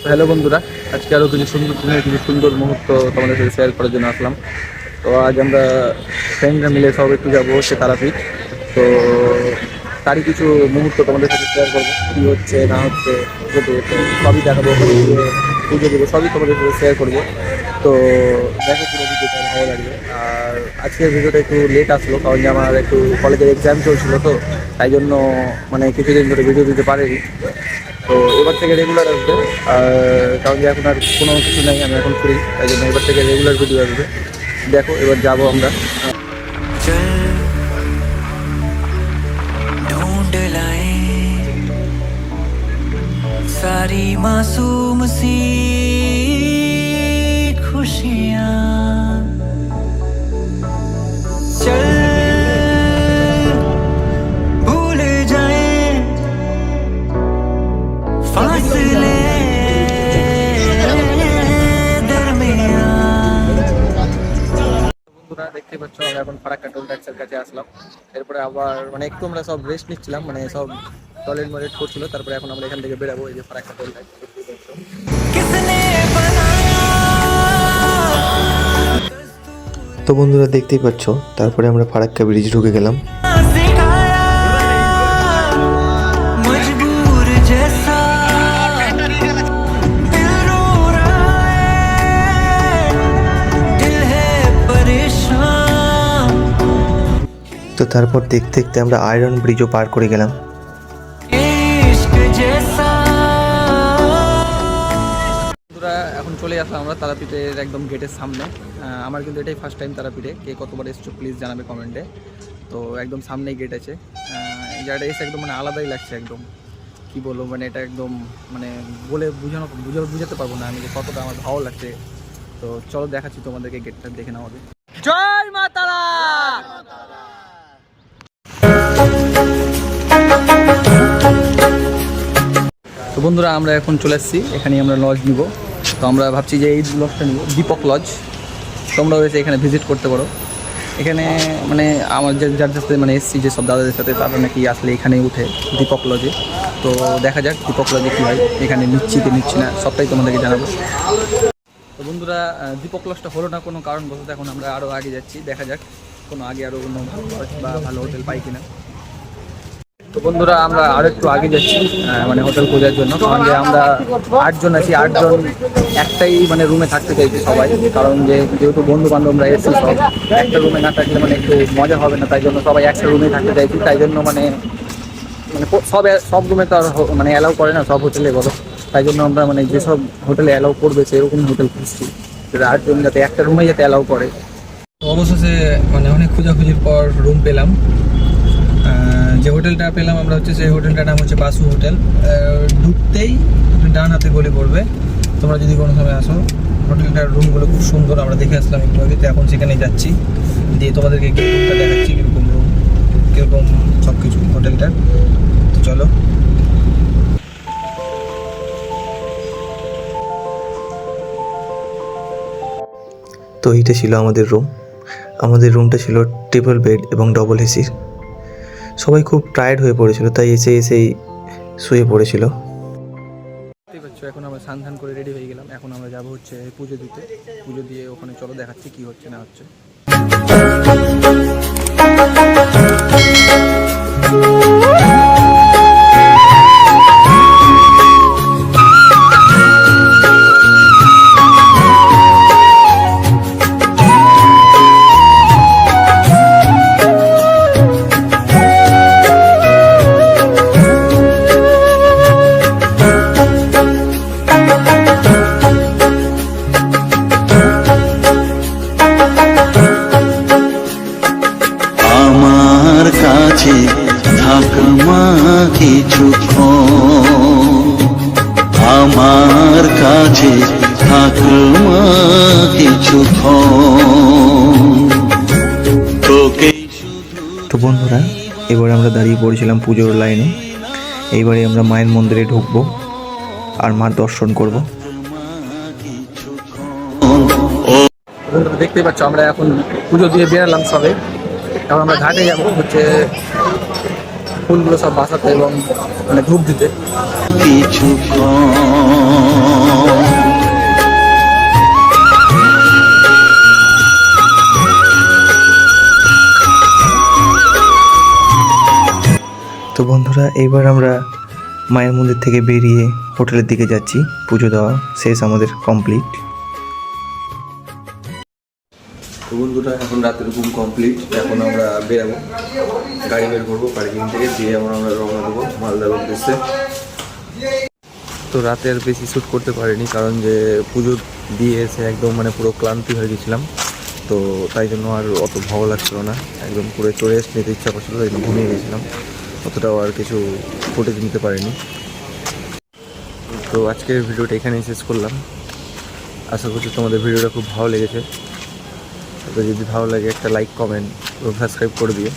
Hello বন্ধুরা, আজকে আরও কিছু সুন্দর দিনের কিছু সুন্দর মুহূর্ত তোমাদের সাথে শেয়ার করার জন্য আসলাম। তো আজ আমরা ফ্রেন্ডরা মিলে সব একটু যাবো হচ্ছে তারাপীঠ। তো তারই কিছু মুহূর্ত তোমাদের সাথে শেয়ার করবো, কী হচ্ছে না হচ্ছে সবই দেখাবো, পুজো দেবো, সবই তোমাদের সাথে শেয়ার করবো। তো দেখো পুরো ভিডিওটা ভালো লাগবে। আর আজকের ভিডিওটা একটু লেট আসলো, কারণ যে আমার একটু কলেজের এক্সাম চলছিল, তো তাই জন্য মানে কিছুদিন ধরে ভিডিও দিতে পারিনি। তো এবার থেকে রেগুলার আসবে, আর কারণ যে এখন আর কোনো কিছু নেই, আমি এখন ফ্রি, তাই জন্য এবার থেকে রেগুলার ভিডিও আসবে। দেখো এবার যাবো আমরা। सारी मासूम सी खुशियाँ चल भूल जाए फासले বন্ধুরা দেখতে পাচ্ছ, আমরা এখন ফারাক্কা টোল ট্যাক্সের কাছে আসলাম। এরপরে আবার মানে একটু আমরা সব রেস্ট নিচ্ছিলাম, মানে সব টয়লেট মলেট করছিল। তারপরে এখন আমরা এখান থেকে বেরাবো, এই যে ফারাক্কা টোল ট্যাক্স। তো বন্ধুরা দেখতেই পাচ্ছ, তারপরে আমরা ফারাক্কা ব্রিজ ঢুকে গেলাম। তো তারপর দেখতে দেখতে আমরা আয়রন ব্রিজও পার করে গেলাম। বন্ধুরা এখন চলে আসলাম আমরা তারাপীঠের একদম গেটের সামনে। আমার কিন্তু এটাই ফার্স্ট টাইম তারাপীঠে, কে কতবার এসছো প্লিজ জানাবে কমেন্টে। তো একদম সামনেই গেট আছে, এই জায়গাটা এসে একদম মানে আলাদাই লাগছে, একদম কি বলবো, মানে এটা একদম মানে বলে বুঝাতে পারবো না আমি যে কতটা আমার ভালো লাগছে। তো চলো দেখাচ্ছি তোমাদেরকে, গেটটা দেখে নাও আগে। জয় মা তারা। তো বন্ধুরা আমরা এখন চলে এসেছি, এখানেই আমরা লজ নিব। তো আমরা ভাবছি যে এই লজটা নিব, দীপক লজ। তোমরাও এসে এখানে ভিজিট করতে পারো। এখানে মানে আমার যার সাথে মানে এসছি যে সব দাদাদের সাথে, তারা নাকি আসলে এখানেই উঠে দীপক লজে। তো দেখা যাক দীপক লজে কী হয়, এখানে নিচ্ছি কি নিচ্ছি না সবটাই তোমাদেরকে জানাবো। তো বন্ধুরা দীপক লজটা হলো না কোনো কারণবশত, এখন আমরা আরও আগে যাচ্ছি, দেখা যাক কোনো আগে আরও কোনো ভালো লজ বা ভালো হোটেল পাই কিনা। তো বন্ধুরা আমরা আরো একটু আগে যাচ্ছি মানে হোটেল খোঁজার জন্য, কারণ যে আমরা 8 জন আছি, 8 জন একটাই মানে রুমে থাকতে চাইছি সবাই, কারণ যেহেতু বন্ধু বান্ধবরা এসেছি সব, একটা রুমে না থাকলে মানে একটু মজা হবে না, তাই জন্য সবাই একটা রুমে থাকতে চাইছি। তাই জন্য মানে মানে সব রুমে তো আর মানে অ্যালাউ করে না সব হোটেলে বলো, তাই জন্য আমরা মানে যেসব হোটেলে অ্যালাউ করবে সেরকম হোটেল খুঁজছি, 8 জন যাতে একটা রুমে যাতে অ্যালাউ করে। তো অবশেষে মানে অনেক খোঁজাখুঁজির পর রুম পেলাম। যে হোটেলটা পেলাম আমরা হচ্ছে, সেই হোটেলটার নাম হচ্ছে বাসু হোটেল। ঢুকতেই ডান হাতে গলি পড়বে, তোমরা যদি কোনো সময় আসো। হোটেলটার রুমগুলো খুব সুন্দর, আমরা দেখে আসলাম একটু আগে, তো এখন সেখানে যাচ্ছি, দিয়ে তোমাদেরকে রুমটা দেখাচ্ছি কীরকম রুম, কীরকম সব কিছু হোটেলটার। তো চলো। তো এইটা ছিল আমাদের রুম। আমাদের রুমটা ছিল ট্রিপল বেড এবং ডবল এসির। সবাই খুব টায়ার্ড হয়ে পড়েছিল, তাই এসেই শুয়ে পড়েছিল। দেখতে পাচ্ছ এখন আমরা স্নান করে রেডি হয়ে গেলাম, এখন আমরা যাবো হচ্ছে পুজো দিতে। পুজো দিয়ে ওখানে চলো দেখাচ্ছি কি হচ্ছে না হচ্ছে। আমার কাছে থাকমা কিছুক্ষণ তোকে। তো বন্ধুরা এবারে আমরা দাঁড়িয়ে পড়েছিলাম পুজোর লাইনে। এইবারে আমরা মায়ের মন্দিরে ঢুকবো আর মার দর্শন করব। দেখতেই পাচ্ছ আমরা এখন পুজো দিয়ে বেরালাম সবে, এখন আমরা ঘাটে যাবো হচ্ছে ফুলগুলো সব বাঁচাতে এবং মানে ধূপ দিতে। কিছু তো বন্ধুরা এইবার আমরা মায়ের মন্দির থেকে বেরিয়ে হোটেলের দিকে যাচ্ছি। পুজো দেওয়া শেষ, আমাদের কমপ্লিট। তো বন্ধুরা এখন রাতের ঘুম কমপ্লিট, এখন আমরা বেরাবো, গাড়ি বের করবো পার্কিং থেকে, দিয়ে আমরা রওনা দেবো মালদার উদ্দেশ্যে। তো রাতে আর বেশি শ্যুট করতে পারিনি, কারণ যে পুজো দিয়ে এসে একদম মানে পুরো ক্লান্তি হয়ে গেছিলাম, তো তাই জন্য আর অত ভালো লাগছিল না, একদম পুরো চলে রেস্ট নিতে ইচ্ছা করছিলো, তাই জন্য ঘুমিয়ে গেছিলাম, অতটাও আর কিছু ফুটেজ নিতে পারিনি। তো আজকের ভিডিওটা এখানেই শেষ করলাম, আশা করছি তোমাদের ভিডিওটা খুব ভালো লেগেছে। তো যদি ভালো লাগে একটা লাইক, কমেন্ট এবং সাবস্ক্রাইব করে দিও।